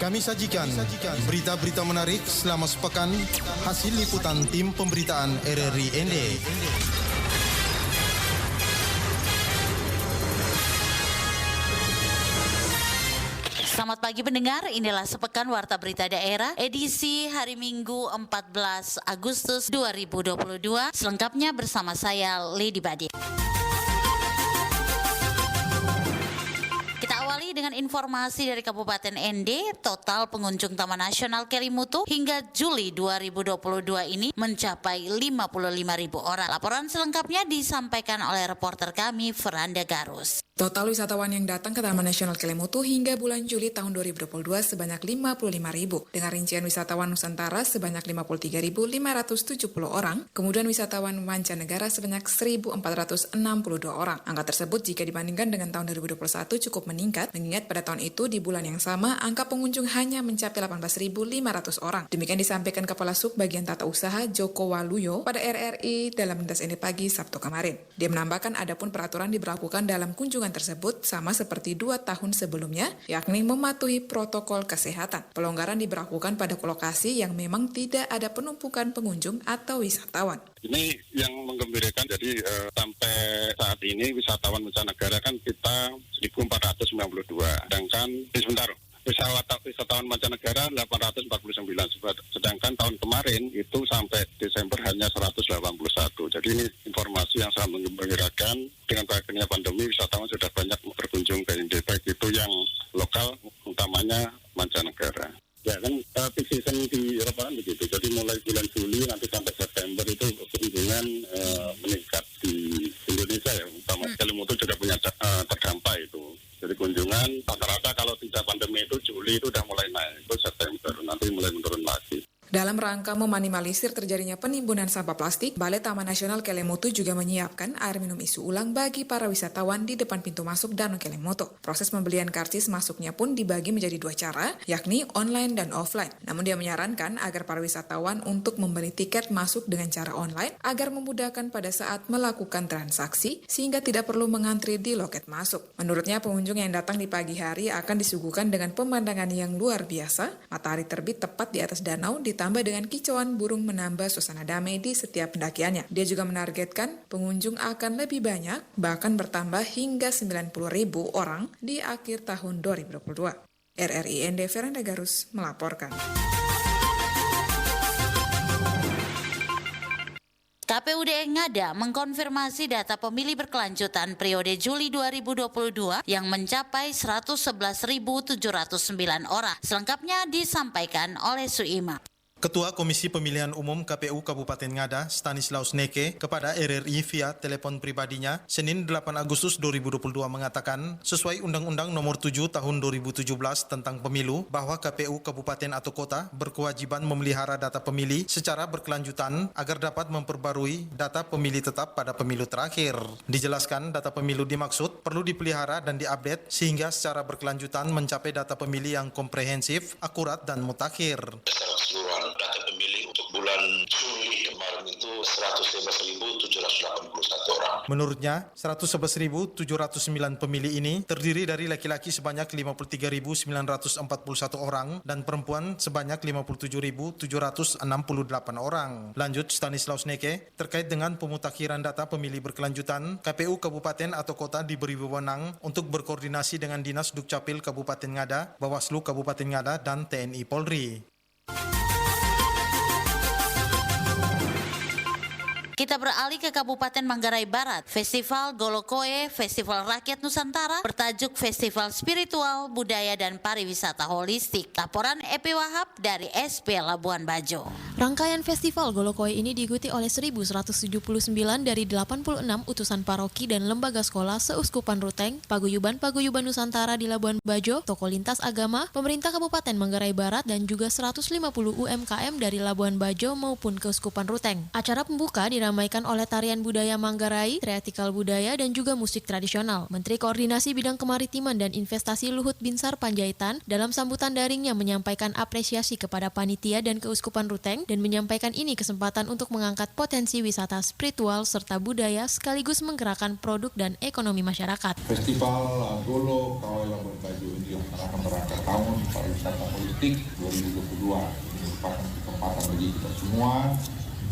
Kami sajikan berita-berita menarik selama sepekan hasil liputan tim pemberitaan RRI ND. Selamat pagi pendengar, inilah sepekan Warta Berita Daerah edisi hari Minggu 14 Agustus 2022. Selengkapnya bersama saya Lady Badi. Kita awali dengan informasi dari Kabupaten ND. Total pengunjung Taman Nasional Kelimutu hingga Juli 2022 ini mencapai 55.000 orang. Laporan selengkapnya disampaikan oleh reporter kami Veranda Garus. Total wisatawan yang datang ke Taman Nasional Kelimutu hingga bulan Juli tahun 2022 sebanyak 55.000, dengan rincian wisatawan Nusantara sebanyak 53.570 orang, kemudian wisatawan mancanegara sebanyak 1.462 orang. Angka tersebut jika dibandingkan dengan tahun 2021 cukup meningkat, mengingat pada tahun itu di bulan yang sama angka pengunjung hanya mencapai 18.500 orang. Demikian disampaikan Kepala Sub Bagian Tata Usaha Joko Waluyo pada RRI dalam Lintas ND Pagi Sabtu kemarin. Dia menambahkan adapun peraturan diberlakukan dalam kunjungan tersebut sama seperti 2 tahun sebelumnya, yakni mematuhi protokol kesehatan. Pelonggaran diberlakukan pada lokasi yang memang tidak ada penumpukan pengunjung atau wisatawan. Ini yang menggembirakan, jadi sampai saat ini wisatawan mancanegara kan kita 1.492, sedangkan wisatawan mancanegara 849, sedangkan tahun kemarin itu sampai Desember hanya 181. Jadi ini informasi yang sangat menggembirakan. Dengan berakhirnya pandemi, wisatawan sudah banyak berkunjung ke ND, baik itu yang lokal, utamanya mancanegara. Ya kan, peak season di Eropa kan begitu. Jadi mulai bulan Juli nanti sampai September itu kunjungan meningkat di Indonesia ya, utama Kelimutu juga punya terdampak itu. Jadi kunjungan rata-rata kalau tidak pandemi itu Juli itu udah mulai naik, itu September nanti mulai menurun lagi. Dalam rangka meminimalisir terjadinya penimbunan sampah plastik, Balai Taman Nasional Kelimutu juga menyiapkan air minum isi ulang bagi para wisatawan di depan pintu masuk Danau Kelimutu. Proses pembelian karcis masuknya pun dibagi menjadi 2 cara, yakni online dan offline. Namun dia menyarankan agar para wisatawan untuk membeli tiket masuk dengan cara online agar memudahkan pada saat melakukan transaksi sehingga tidak perlu mengantri di loket masuk. Menurutnya pengunjung yang datang di pagi hari akan disuguhkan dengan pemandangan yang luar biasa, matahari terbit tepat di atas danau ditambah dengan kicauan burung menambah suasana damai di setiap pendakiannya. Dia juga menargetkan pengunjung akan lebih banyak, bahkan bertambah hingga 90.000 orang di akhir tahun 2022. RRI ND Veranda Garus melaporkan. KPUD Ngada mengkonfirmasi data pemilih berkelanjutan periode Juli 2022 yang mencapai 111.709 orang. Selengkapnya disampaikan oleh Suima. Ketua Komisi Pemilihan Umum KPU Kabupaten Ngada, Stanislaus Neke, kepada RRI via telepon pribadinya, Senin 8 Agustus 2022 mengatakan, sesuai Undang-Undang Nomor 7 Tahun 2017 tentang Pemilu, bahwa KPU Kabupaten atau Kota berkewajiban memelihara data pemilih secara berkelanjutan agar dapat memperbarui data pemilih tetap pada pemilu terakhir. Dijelaskan, data pemilu dimaksud perlu dipelihara dan diupdate sehingga secara berkelanjutan mencapai data pemilih yang komprehensif, akurat, dan mutakhir. Data pemilih untuk bulan Juli kemarin itu 111.781 orang. Menurutnya, 111.709 pemilih ini terdiri dari laki-laki sebanyak 53.941 orang dan perempuan sebanyak 57.768 orang. Lanjut Stanislaus Neke, terkait dengan pemutakhiran data pemilih berkelanjutan, KPU Kabupaten atau Kota diberi wewenang untuk berkoordinasi dengan Dinas Dukcapil Kabupaten Ngada, Bawaslu Kabupaten Ngada, dan TNI Polri. Kita beralih ke Kabupaten Manggarai Barat. Festival Golokoe, Festival Rakyat Nusantara, bertajuk Festival Spiritual, Budaya, dan Pariwisata Holistik. Laporan EP Wahab dari SP Labuan Bajo. Rangkaian festival Golokoe ini diikuti oleh 1.179 dari 86 utusan paroki dan lembaga sekolah seuskupan Ruteng, paguyuban Nusantara di Labuan Bajo, toko lintas agama, pemerintah Kabupaten Manggarai Barat, dan juga 150 UMKM dari Labuan Bajo maupun Keuskupan Ruteng. Acara pembuka diramaikan oleh tarian budaya Manggarai, teatrikal budaya, dan juga musik tradisional. Menteri Koordinasi Bidang Kemaritiman dan Investasi Luhut Binsar Panjaitan dalam sambutan daringnya menyampaikan apresiasi kepada panitia dan Keuskupan Ruteng dan menyampaikan ini kesempatan untuk mengangkat potensi wisata spiritual serta budaya sekaligus menggerakkan produk dan ekonomi masyarakat. Festival Golo KW Labuan Bajo ini dilaksanakan rangka tahun pariwisata politik 2022. Ini merupakan kesempatan bagi kita semua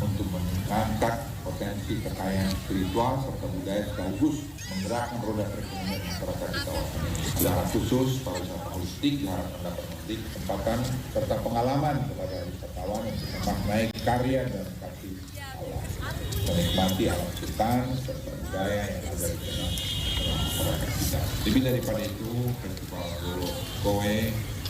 untuk mengangkat potensi kekayaan spiritual serta budaya sekaligus menggerakkan roda perekonomian masyarakat di kawasan ini. Secara khusus, pariwisata holistik diharapkan dapat memberi kesempatan serta pengalaman kepada wisatawan untuk memaknai karya dan kasih alam, menikmati alam hutan serta budaya yang ada di dalam masyarakat kita. Lebih daripada itu, Festival Golo Kowe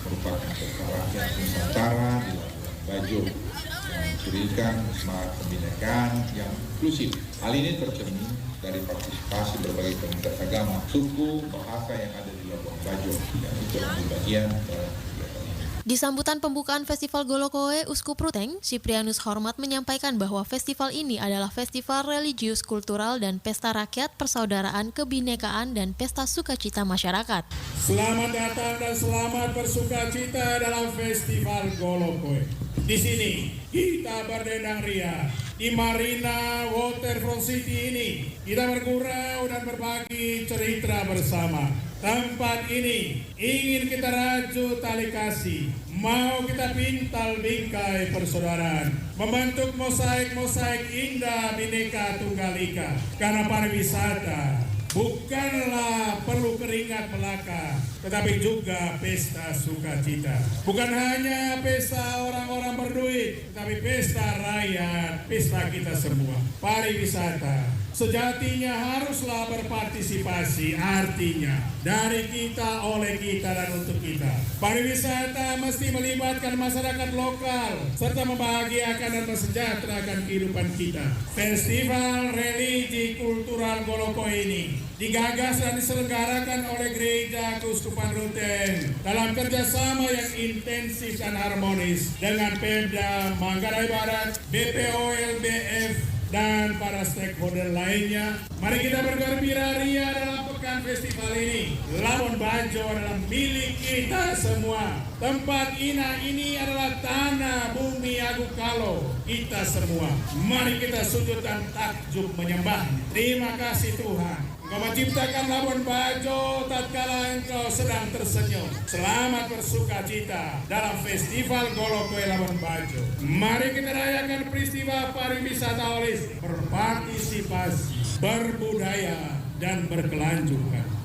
merupakan pesta rakyat Nusantara di Labuan Bajo yang mencirikan semangat kebinekaan yang inklusif. Hal ini tercermin dari partisipasi berbagai komunitas agama, suku, bahasa yang ada di Labuan Bajo yang ikut menjadi bagian dalam kegiatan ini. Di sambutan pembukaan Festival Golo Kowe, Uskup Ruteng, Siprianus Hormat menyampaikan bahwa festival ini adalah festival religius kultural dan pesta rakyat, persaudaraan, kebinekaan, dan pesta sukacita masyarakat. Selamat datang dan selamat bersukacita dalam Festival Golo Kowe. Di sini kita berdendang ria. Di Marina Waterfront City ini kita bergurau dan berbagi cerita bersama. Tempat ini ingin kita rajut tali kasih, mau kita pintal bingkai persaudaraan, membentuk mosaik-mosaik indah Bhinneka Tunggal Ika. Karena pariwisata bukanlah perlu keringat belaka, tetapi juga pesta sukacita. Bukan hanya pesta orang-orang berduit, tetapi pesta rakyat, pesta kita semua. Pariwisata sejatinya haruslah berpartisipasi, artinya dari kita, oleh kita, dan untuk kita. Pariwisata mesti melibatkan masyarakat lokal, serta membahagiakan dan mensejahterakan kehidupan kita. Festival religi kultural Golo Kowe ini digagas dan diselenggarakan oleh Gereja Keuskupan Ruteng dalam kerjasama yang intensif dan harmonis dengan Pemda Manggarai Barat, BPO LBF, dan para stakeholder lainnya. Mari kita bergembira ria dalam pekan festival ini. Labuan Bajo adalah milik kita semua. Tempat ini adalah tanah bumi Agu Kalo kita semua. Mari kita sujud dan takjub menyembah. Terima kasih Tuhan. Engkau menciptakan Labuan Bajo tatkala Engkau sedang tersenyum. Selamat bersukacita dalam Festival Golo Kowe Labuan Bajo. Mari kita rayakan peristiwa pariwisata holistik, berpartisipasi, berbudaya, dan berkelanjutan.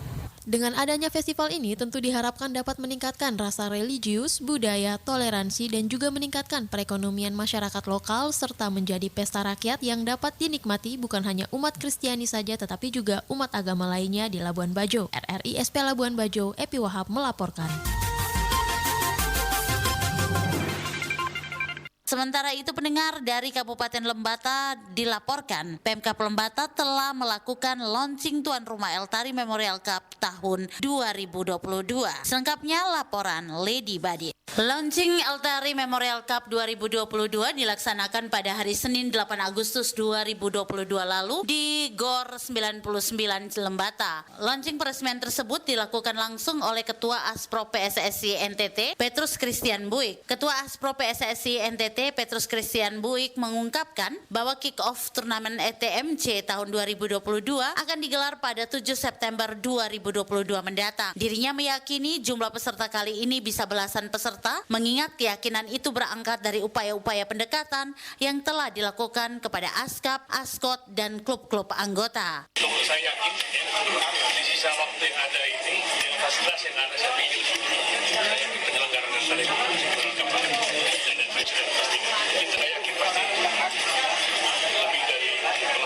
Dengan adanya festival ini tentu diharapkan dapat meningkatkan rasa religius, budaya, toleransi, dan juga meningkatkan perekonomian masyarakat lokal serta menjadi pesta rakyat yang dapat dinikmati bukan hanya umat Kristiani saja tetapi juga umat agama lainnya di Labuan Bajo. RRI SP Labuan Bajo, Epi Wahab melaporkan. Sementara itu pendengar dari Kabupaten Lembata dilaporkan Pemkab Lembata telah melakukan launching tuan rumah Eltari Memorial Cup tahun 2022. Selengkapnya laporan Lady Badi. Launching Eltari Memorial Cup 2022 dilaksanakan pada hari Senin 8 Agustus 2022 lalu di GOR 99 Lembata. Launching peresmian tersebut dilakukan langsung oleh Ketua Aspro PSSI NTT Petrus Christian Buik. Ketua Aspro PSSI NTT Petrus Christian Buik mengungkapkan bahwa kick-off turnamen ETMC tahun 2022 akan digelar pada 7 September 2022 mendatang. Dirinya meyakini jumlah peserta kali ini bisa belasan peserta, mengingat keyakinan itu berangkat dari upaya-upaya pendekatan yang telah dilakukan kepada ASKAP, ASKOT, dan klub-klub anggota. Saya yakin di sisa waktu yang ada ini, fasilitas yang ada saya yakin penyelenggaraan nasional itu dan presiden pastikan kita yakin pasti lebih dari belasan.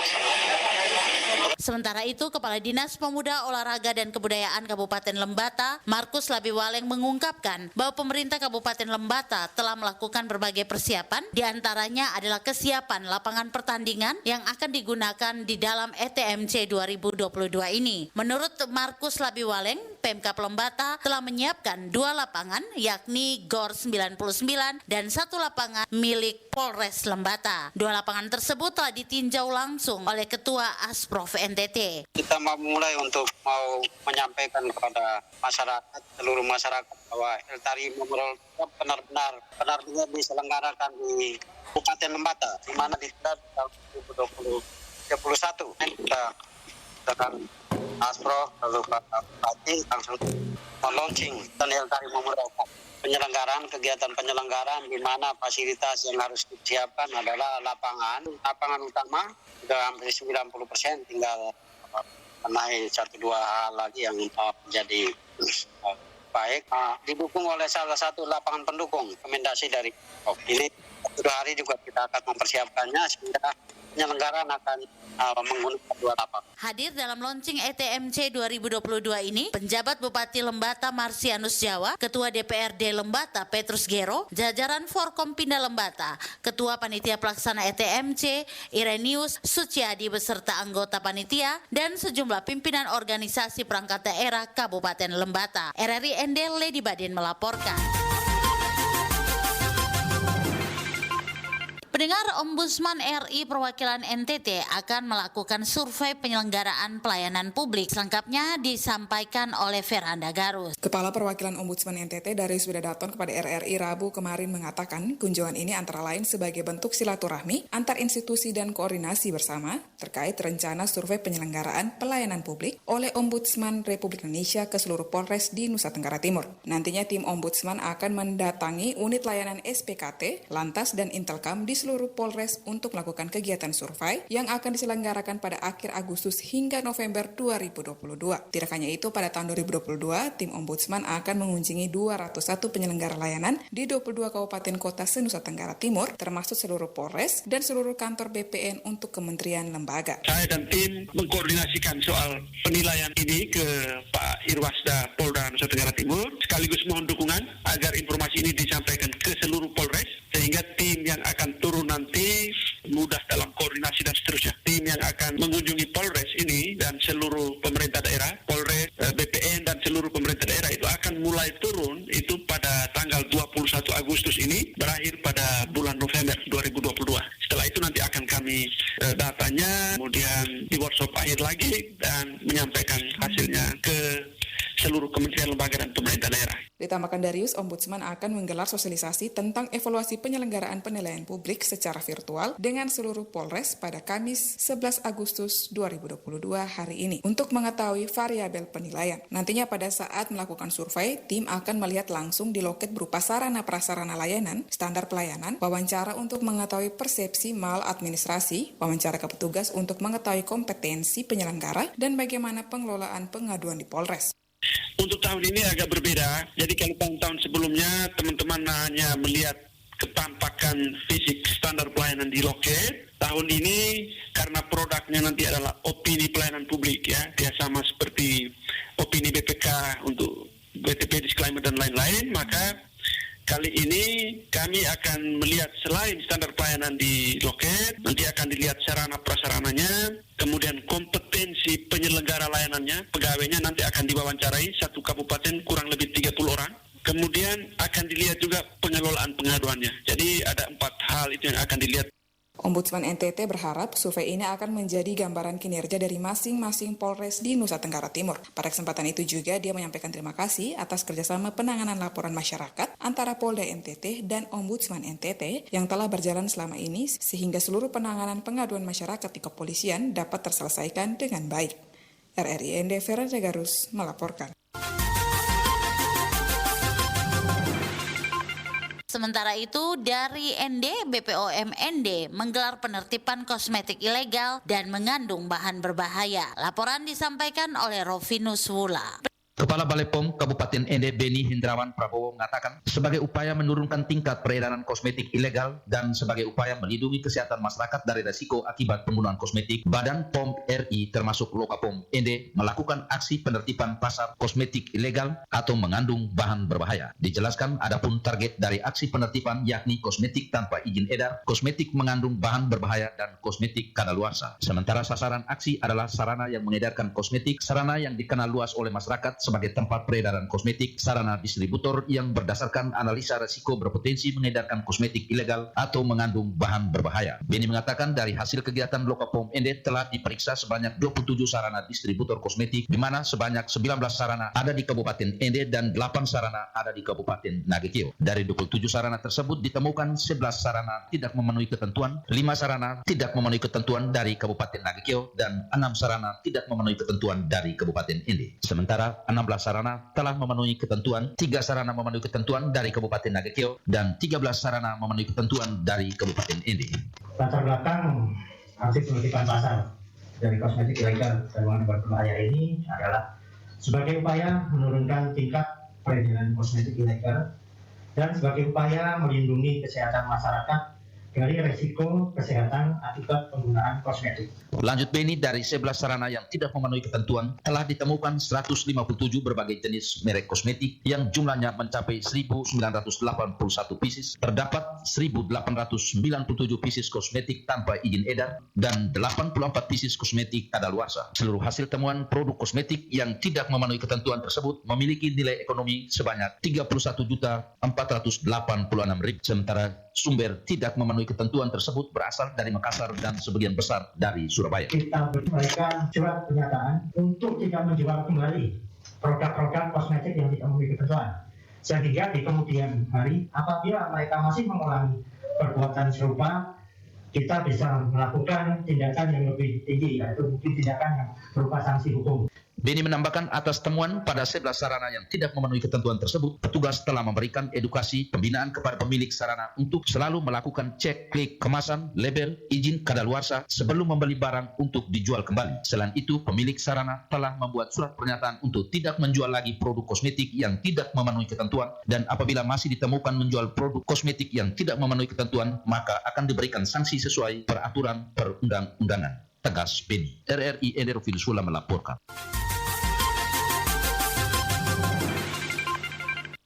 Sementara itu, Kepala Dinas Pemuda, Olahraga, dan Kebudayaan Kabupaten Lembata, Markus Labiwaleng mengungkapkan bahwa pemerintah Kabupaten Lembata telah melakukan berbagai persiapan, diantaranya adalah kesiapan lapangan pertandingan yang akan digunakan di dalam ETMC 2022 ini. Menurut Markus Labiwaleng, Pemkab Lembata telah menyiapkan 2 lapangan, yakni GOR 99 dan 1 lapangan milik Polres Lembata. 2 lapangan tersebut telah ditinjau langsung oleh Ketua Asprof NTT. Kita mau mulai untuk menyampaikan kepada masyarakat, seluruh masyarakat bahwa Eltari Memorial Cup benar-benar diselenggarakan di Kabupaten Lembata, di mana di tahun 2021 kita dengan Aspro lalu Pak Bupati langsung launching dan dari memudahkan penyelenggaraan kegiatan penyelenggaraan di mana fasilitas yang harus disiapkan adalah lapangan utama sudah hampir 90%, tinggal naik 1-2 hal lagi yang menjadi baik. Didukung oleh salah satu lapangan pendukung rekomendasi dari ini 2 hari juga kita akan mempersiapkannya sehingga penyelenggaraan akan menggunakan 2 lapangan. Hadir dalam launching ETMC 2022 ini, penjabat Bupati Lembata Marsianus Jawa, Ketua DPRD Lembata Petrus Gero, jajaran Forkompinda Lembata, Ketua Panitia Pelaksana ETMC Irenius Suciadi beserta anggota panitia, dan sejumlah pimpinan organisasi perangkat daerah Kabupaten Lembata. RRI ND Lady Badin melaporkan. Pendengar, Ombudsman RI Perwakilan NTT akan melakukan survei penyelenggaraan pelayanan publik. Selengkapnya disampaikan oleh Veranda Garus. Kepala Perwakilan Ombudsman NTT Darius Widadaton kepada RRI Rabu kemarin mengatakan kunjungan ini antara lain sebagai bentuk silaturahmi antar institusi dan koordinasi bersama terkait rencana survei penyelenggaraan pelayanan publik oleh Ombudsman Republik Indonesia ke seluruh Polres di Nusa Tenggara Timur. Nantinya tim Ombudsman akan mendatangi unit layanan SPKT, Lantas, dan Intelkam di seluruh Polres untuk melakukan kegiatan survei yang akan diselenggarakan pada akhir Agustus hingga November 2022. Tidak hanya itu, pada tahun 2022, tim Ombudsman akan mengunjungi 201 penyelenggara layanan di 22 kabupaten kota se-Nusa Tenggara Timur, termasuk seluruh Polres dan seluruh kantor BPN untuk kementerian lembaga. Saya dan tim mengkoordinasikan soal penilaian ini ke Pak Irwasda Polda Nusa Tenggara Timur, sekaligus mohon dukungan agar informasi ini disampaikan ke seluruh Polres, sehingga tim yang akan turun nanti mudah dalam koordinasi dan seterusnya. Tim yang akan mengunjungi Polres ini dan seluruh pemerintah daerah, Polres, BPN dan seluruh pemerintah daerah itu akan mulai turun itu pada tanggal 21 Agustus ini, berakhir pada bulan November 2022. Setelah itu nanti akan kami datanya, kemudian di workshop akhir lagi dan menyampaikan hasilnya ke seluruh kementerian lembaga dan pemerintah daerah. Ditambahkan Darius, Ombudsman akan menggelar sosialisasi tentang evaluasi penyelenggaraan penilaian publik secara virtual dengan seluruh Polres pada Kamis 11 Agustus 2022 hari ini untuk mengetahui variabel penilaian. Nantinya pada saat melakukan survei, tim akan melihat langsung di loket berupa sarana prasarana layanan, standar pelayanan, wawancara untuk mengetahui persepsi maladministrasi, wawancara ke petugas untuk mengetahui kompetensi penyelenggara, dan bagaimana pengelolaan pengaduan di Polres. Untuk tahun ini agak berbeda, jadi kalau tahun-tahun sebelumnya teman-teman hanya melihat ketampakan fisik standar pelayanan di loket, tahun ini karena produknya nanti adalah opini pelayanan publik ya, dia sama seperti opini BPK untuk BTP disclaimer dan lain-lain, maka kali ini kami akan melihat selain standar pelayanan di loket, nanti akan dilihat sarana prasarananya, kemudian kompetensi penyelenggara layanannya, pegawainya nanti akan diwawancarai satu kabupaten kurang lebih 30 orang. Kemudian akan dilihat juga pengelolaan pengaduannya. Jadi ada 4 hal itu yang akan dilihat. Ombudsman NTT berharap survei ini akan menjadi gambaran kinerja dari masing-masing Polres di Nusa Tenggara Timur. Pada kesempatan itu juga dia menyampaikan terima kasih atas kerjasama penanganan laporan masyarakat antara Polda NTT dan Ombudsman NTT yang telah berjalan selama ini sehingga seluruh penanganan pengaduan masyarakat di kepolisian dapat terselesaikan dengan baik. RRI ND Veranda Garus melaporkan. Sementara itu, dari ND, BPOM ND menggelar penertiban kosmetik ilegal dan mengandung bahan berbahaya. Laporan disampaikan oleh Rovinus Wula. Kepala Balai POM Kabupaten ND Beni Hendrawan Prabowo mengatakan sebagai upaya menurunkan tingkat peredaran kosmetik ilegal dan sebagai upaya melindungi kesehatan masyarakat dari risiko akibat penggunaan kosmetik, Badan POM RI termasuk Lokapom ND melakukan aksi penertiban pasar kosmetik ilegal atau mengandung bahan berbahaya. Dijelaskan adapun target dari aksi penertiban yakni kosmetik tanpa izin edar, kosmetik mengandung bahan berbahaya dan kosmetik kadaluarsa. Sementara sasaran aksi adalah sarana yang mengedarkan kosmetik, sarana yang dikenal luas oleh masyarakat sebagai tempat peredaran kosmetik sarana distributor yang berdasarkan analisa risiko berpotensi mengedarkan kosmetik ilegal atau mengandung bahan berbahaya. Beni mengatakan dari hasil kegiatan Lokapom ND telah diperiksa sebanyak 27 sarana distributor kosmetik, di mana sebanyak 19 sarana ada di Kabupaten ND dan 8 sarana ada di Kabupaten Nagekeo. Dari 27 sarana tersebut ditemukan 11 sarana tidak memenuhi ketentuan, 5 sarana tidak memenuhi ketentuan dari Kabupaten Nagekeo, dan 6 sarana tidak memenuhi ketentuan dari Kabupaten ND. Sementara 16 sarana telah memenuhi ketentuan, 3 sarana memenuhi ketentuan dari Kabupaten Nagekeo, dan 13 sarana memenuhi ketentuan dari Kabupaten ND. Latar belakang aksi penutupan pasar dari kosmetik ilegal dan bahan berbahaya ini adalah sebagai upaya menurunkan tingkat peredaran kosmetik ilegal dan sebagai upaya melindungi kesehatan masyarakat dari resiko kesehatan akibat penggunaan kosmetik. Lanjut Beni, dari 11 sarana yang tidak memenuhi ketentuan telah ditemukan 157 berbagai jenis merek kosmetik yang jumlahnya mencapai 1.981 pieces. Terdapat 1.897 pieces kosmetik tanpa izin edar dan 84 pieces kosmetik kadaluarsa. Seluruh hasil temuan produk kosmetik yang tidak memenuhi ketentuan tersebut memiliki nilai ekonomi sebanyak 31.486.000, sementara sumber tidak memenuhi ketentuan tersebut berasal dari Makassar dan sebagian besar dari Surabaya. Kita berikan surat pernyataan untuk tidak menjual kembali produk-produk kosmetik yang tidak memenuhi ketentuan. Sehingga di kemudian hari apabila mereka masih mengulangi perbuatan serupa, kita bisa melakukan tindakan yang lebih tinggi, yaitu mungkin tindakan yang berupa sanksi hukum. Beni menambahkan atas temuan pada 11 sarana yang tidak memenuhi ketentuan tersebut, petugas telah memberikan edukasi pembinaan kepada pemilik sarana untuk selalu melakukan cek klik kemasan, label, izin kadaluarsa sebelum membeli barang untuk dijual kembali. Selain itu, pemilik sarana telah membuat surat pernyataan untuk tidak menjual lagi produk kosmetik yang tidak memenuhi ketentuan, dan apabila masih ditemukan menjual produk kosmetik yang tidak memenuhi ketentuan, maka akan diberikan sanksi sesuai peraturan perundang-undangan. Tegas Beni. RRI ND Sula melaporkan.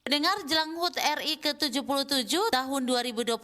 Pendengar, jelang HUT RI ke-77 tahun 2022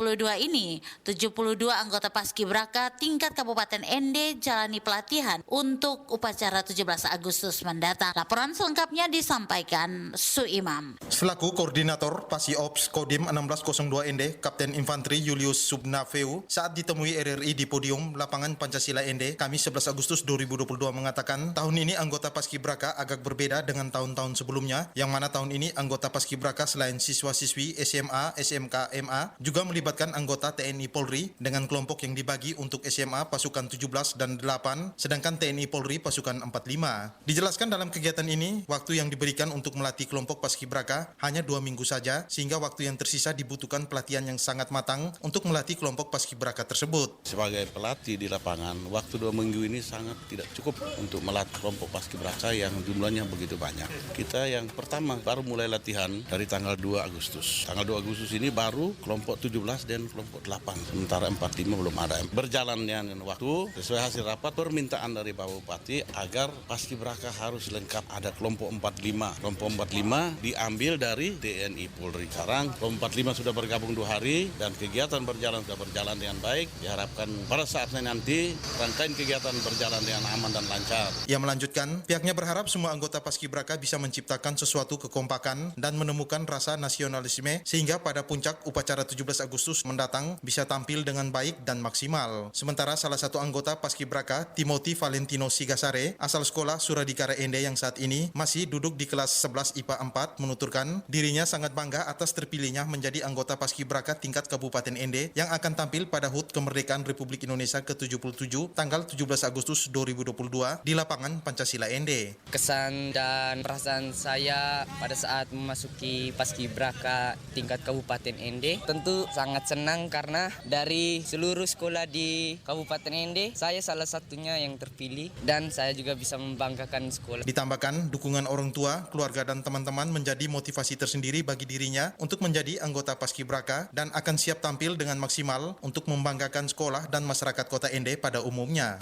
ini, 72 anggota Paskibraka tingkat Kabupaten ND jalani pelatihan untuk upacara 17 Agustus mendatang. Laporan selengkapnya disampaikan Suimam. Selaku Koordinator Pasiops Kodim 1602 ND, Kapten Infanteri Julius Subnaveu saat ditemui RRI di podium lapangan Pancasila ND, Kamis 11 Agustus 2022 mengatakan tahun ini anggota Paskibraka agak berbeda dengan tahun-tahun sebelumnya, yang mana tahun ini anggota Paskibraka selain siswa-siswi SMA, SMK, MA juga melibatkan anggota TNI Polri dengan kelompok yang dibagi untuk SMA pasukan 17 dan 8, sedangkan TNI Polri pasukan 45. Dijelaskan dalam kegiatan ini, waktu yang diberikan untuk melatih kelompok Paskibraka hanya 2 minggu saja, sehingga waktu yang tersisa dibutuhkan pelatihan yang sangat matang untuk melatih kelompok Paskibraka tersebut. Sebagai pelatih di lapangan, waktu 2 minggu ini sangat tidak cukup untuk melatih kelompok Paskibraka yang jumlahnya begitu banyak. Kita yang pertama baru mulai latihan dari tanggal 2 Agustus. Tanggal 2 Agustus ini baru kelompok 17 dan kelompok 8. Sementara 45 belum ada. Berjalannya waktu sesuai hasil rapat permintaan dari Pak Bupati agar Paskibraka harus lengkap, ada kelompok 45. Kelompok 45 diambil dari TNI Polri. Sekarang kelompok 45 sudah bergabung 2 hari dan kegiatan sudah berjalan dengan baik. Diharapkan pada saatnya nanti rangkaian kegiatan berjalan dengan aman dan lancar. Ia melanjutkan, pihaknya berharap semua anggota Paskibraka bisa menciptakan sesuatu kekompakan dan menemukan rasa nasionalisme sehingga pada puncak upacara 17 Agustus mendatang bisa tampil dengan baik dan maksimal. Sementara salah satu anggota Paskibraka, Timothy Valentino Sigasare, asal sekolah Suradikara Ende yang saat ini masih duduk di kelas 11 IPA 4, menuturkan dirinya sangat bangga atas terpilihnya menjadi anggota Paskibraka tingkat Kabupaten Ende yang akan tampil pada HUT Kemerdekaan Republik Indonesia ke-77 tanggal 17 Agustus 2022 di lapangan Pancasila Ende. Kesan dan perasaan saya pada saat memasuki Paskibraka tingkat Kabupaten Ende tentu sangat senang karena dari seluruh sekolah di Kabupaten Ende saya salah satunya yang terpilih dan saya juga bisa membanggakan sekolah. Ditambahkan dukungan orang tua, keluarga dan teman-teman menjadi motivasi tersendiri bagi dirinya untuk menjadi anggota Paskibraka dan akan siap tampil dengan maksimal untuk membanggakan sekolah dan masyarakat Kota Ende pada umumnya.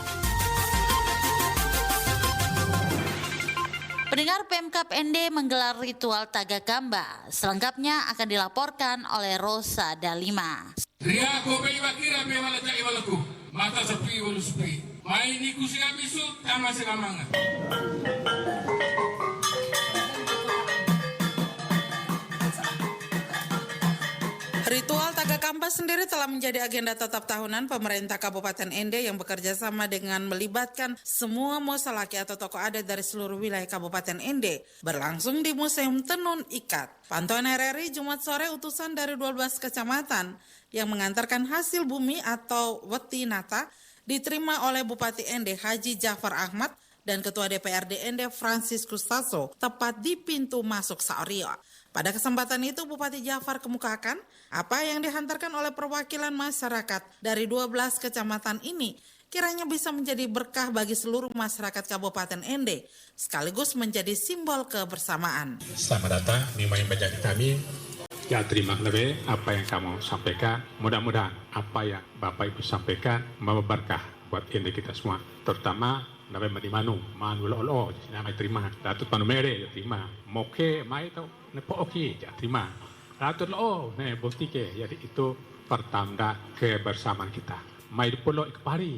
Pendengar, Pemkab ND menggelar ritual Tagakamba. Selengkapnya akan dilaporkan oleh Rosa Dalima. Ria kobe bakira be wala ta iwalaku. Mata sepi walu sepi. Mai ni kusia bisu tama selamanga. Ritual Taga Kampas sendiri telah menjadi agenda tetap tahunan pemerintah Kabupaten Ende yang bekerja sama dengan melibatkan semua mosalaki atau tokoh adat dari seluruh wilayah Kabupaten Ende, berlangsung di Museum Tenun Ikat. Pantauan RRI Jumat sore utusan dari 12 kecamatan yang mengantarkan hasil bumi atau weti nata diterima oleh Bupati Ende Haji Jafar Ahmad dan Ketua DPRD Ende Franciscus Tasso tepat di pintu masuk Saorio. Pada kesempatan itu Bupati Jafar kemukakan apa yang dihantarkan oleh perwakilan masyarakat dari 12 kecamatan ini kiranya bisa menjadi berkah bagi seluruh masyarakat Kabupaten Ende sekaligus menjadi simbol kebersamaan. Selamat datang di Main Bajak kami. Ya, terima kasih apa yang kamu sampaikan. Mudah-mudahan apa yang Bapak Ibu sampaikan membawa berkah buat Ende kita semua, terutama Nabi Madimanu, Manuel Olo, nama terima, Datuk Panumere, terima, Moke, Mai itu, Nepo Oki, terima, Datuk Lo, ne Bostike, jadi itu pertanda kebersamaan kita. Mai Polo Ikpari,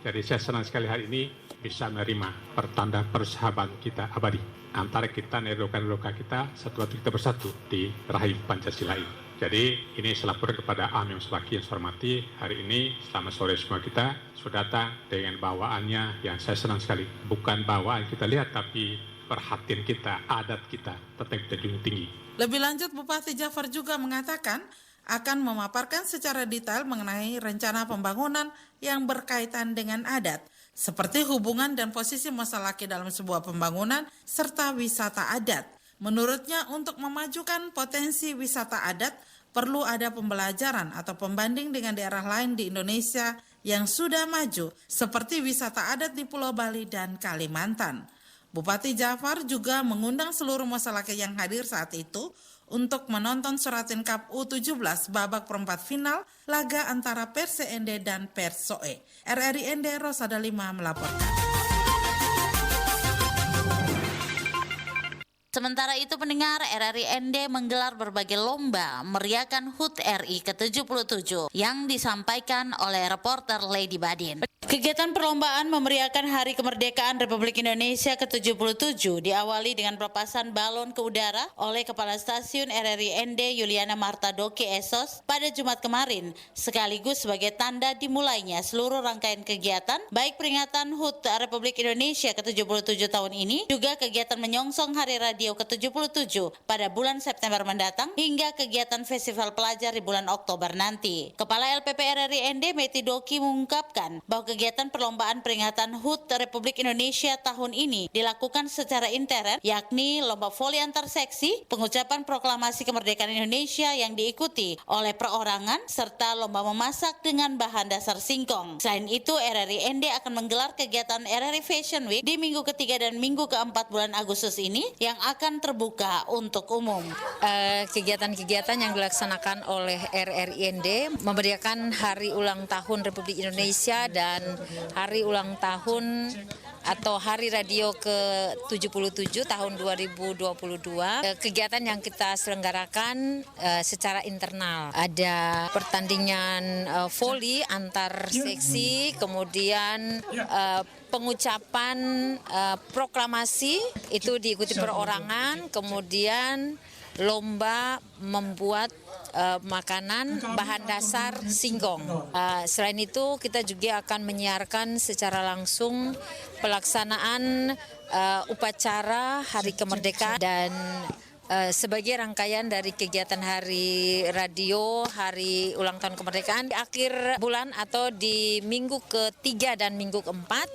jadi saya senang sekali hari ini bisa menerima pertanda persahabatan kita abadi antara kita, nerokan-nerokan kita, satu waktu kita bersatu di rahim Pancasila ini. Jadi ini selapor kepada Am yang Sebaki yang saya hormati, hari ini selamat sore semua kita sudah datang dengan bawaannya yang saya senang sekali. Bukan bawaan kita lihat tapi perhatian kita, adat kita tetap kita junjung tinggi. Lebih lanjut Bupati Jafar juga mengatakan akan memaparkan secara detail mengenai rencana pembangunan yang berkaitan dengan adat, seperti hubungan dan posisi mosalaki dalam sebuah pembangunan serta wisata adat. Menurutnya untuk memajukan potensi wisata adat perlu ada pembelajaran atau pembanding dengan daerah lain di Indonesia yang sudah maju seperti wisata adat di Pulau Bali dan Kalimantan. Bupati Jafar juga mengundang seluruh mosalaki yang hadir saat itu untuk menonton Suratin Cup U17 babak perempat final laga antara Perse Ende dan Persoe. RRI Ende Rosada 5 melaporkan. Sementara itu pendengar, RRI Ende menggelar berbagai lomba meriahkan HUT RI ke-77 yang disampaikan oleh reporter Lady Badin. Kegiatan perlombaan memeriahkan Hari Kemerdekaan Republik Indonesia ke-77 diawali dengan pelepasan balon ke udara oleh Kepala Stasiun RRI Ende Yuliana Marta Doki Esos pada Jumat kemarin, sekaligus sebagai tanda dimulainya seluruh rangkaian kegiatan, baik peringatan HUT Republik Indonesia ke-77 tahun ini, juga kegiatan menyongsong Hari Radio ke-77 pada bulan September mendatang, hingga kegiatan Festival Pelajar di bulan Oktober nanti. Kepala LPP RRI Ende Meti Doki mengungkapkan bahwa kegiatan perlombaan peringatan HUT Republik Indonesia tahun ini dilakukan secara intern, yakni lomba voli antar seksi, pengucapan proklamasi kemerdekaan Indonesia yang diikuti oleh perorangan, serta lomba memasak dengan bahan dasar singkong. Selain itu, RRI Ende akan menggelar kegiatan RRI Fashion Week di minggu ketiga dan minggu keempat bulan Agustus ini yang akan terbuka untuk umum. Kegiatan-kegiatan yang dilaksanakan oleh RRI Ende memeriahkan Hari Ulang Tahun Republik Indonesia dan Hari Ulang Tahun atau Hari Radio ke-77 tahun 2022. Kegiatan yang kita selenggarakan secara internal. Ada pertandingan voli antar seksi, kemudian pengucapan proklamasi itu diikuti perorangan, kemudian lomba membuat makanan bahan dasar singkong. Selain itu kita juga akan menyiarkan secara langsung pelaksanaan upacara Hari Kemerdekaan dan sebagai rangkaian dari kegiatan Hari Radio, Hari Ulang Tahun Kemerdekaan di akhir bulan atau di minggu ketiga dan minggu keempat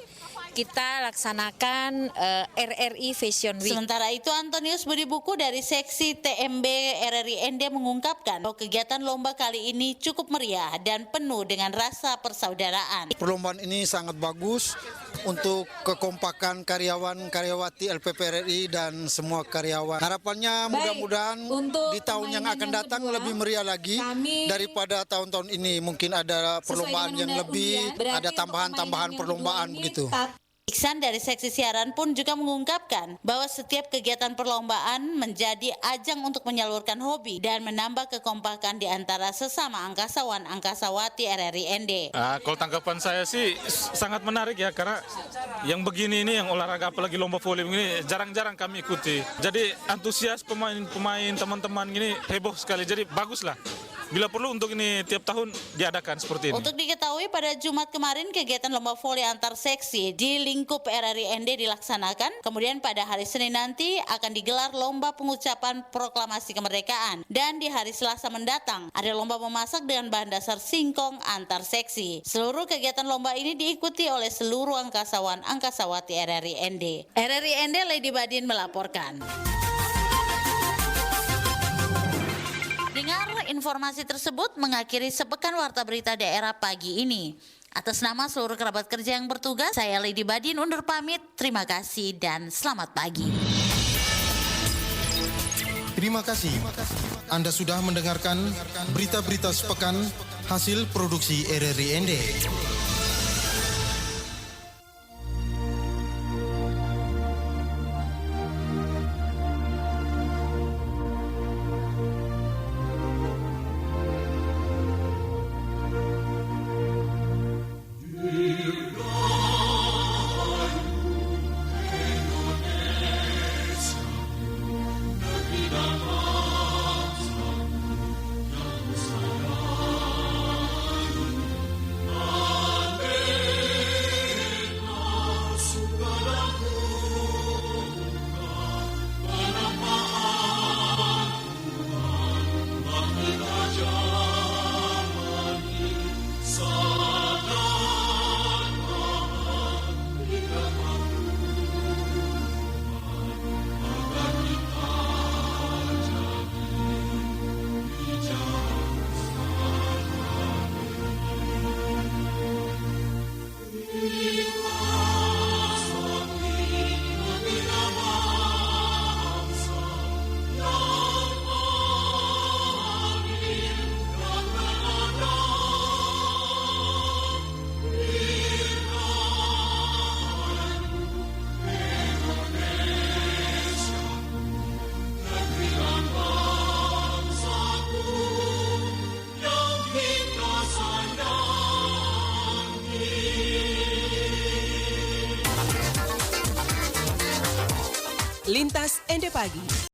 kita laksanakan RRI Fashion Week. Sementara itu Antonius Budi Buku dari seksi TMB RRI Ende mengungkapkan bahwa kegiatan lomba kali ini cukup meriah dan penuh dengan rasa persaudaraan. Perlombaan ini sangat bagus untuk kekompakan karyawan-karyawati LPP RRI dan semua karyawan. Harapannya mudah-mudahan di tahun yang akan datang lebih meriah lagi daripada tahun-tahun ini. Mungkin ada perlombaan yang lebih, ada tambahan-tambahan perlombaan begitu. Iksan dari seksi siaran pun juga mengungkapkan bahwa setiap kegiatan perlombaan menjadi ajang untuk menyalurkan hobi dan menambah kekompakan di antara sesama angkasawan angkasawati RRI ND. Kalau tanggapan saya sih sangat menarik ya, karena yang begini ini, yang olahraga apalagi lomba voli ini jarang-jarang kami ikuti. Jadi antusias pemain teman-teman ini heboh sekali, jadi baguslah. Bila perlu untuk ini tiap tahun diadakan seperti ini. Untuk diketahui pada Jumat kemarin kegiatan lomba voli antar seksi di lingkup RRI ND dilaksanakan. Kemudian pada hari Senin nanti akan digelar lomba pengucapan proklamasi kemerdekaan. Dan di hari Selasa mendatang ada lomba memasak dengan bahan dasar singkong antar seksi. Seluruh kegiatan lomba ini diikuti oleh seluruh angkasawan angkasawati RRI ND. RRI ND Lady Badin melaporkan. Dengar informasi tersebut mengakhiri sepekan Warta Berita Daerah pagi ini. Atas nama seluruh kerabat kerja yang bertugas, saya Lady Badin undur pamit. Terima kasih dan selamat pagi. Terima kasih. Anda sudah mendengarkan berita-berita sepekan hasil produksi RRI ND. Lintas ND Pagi.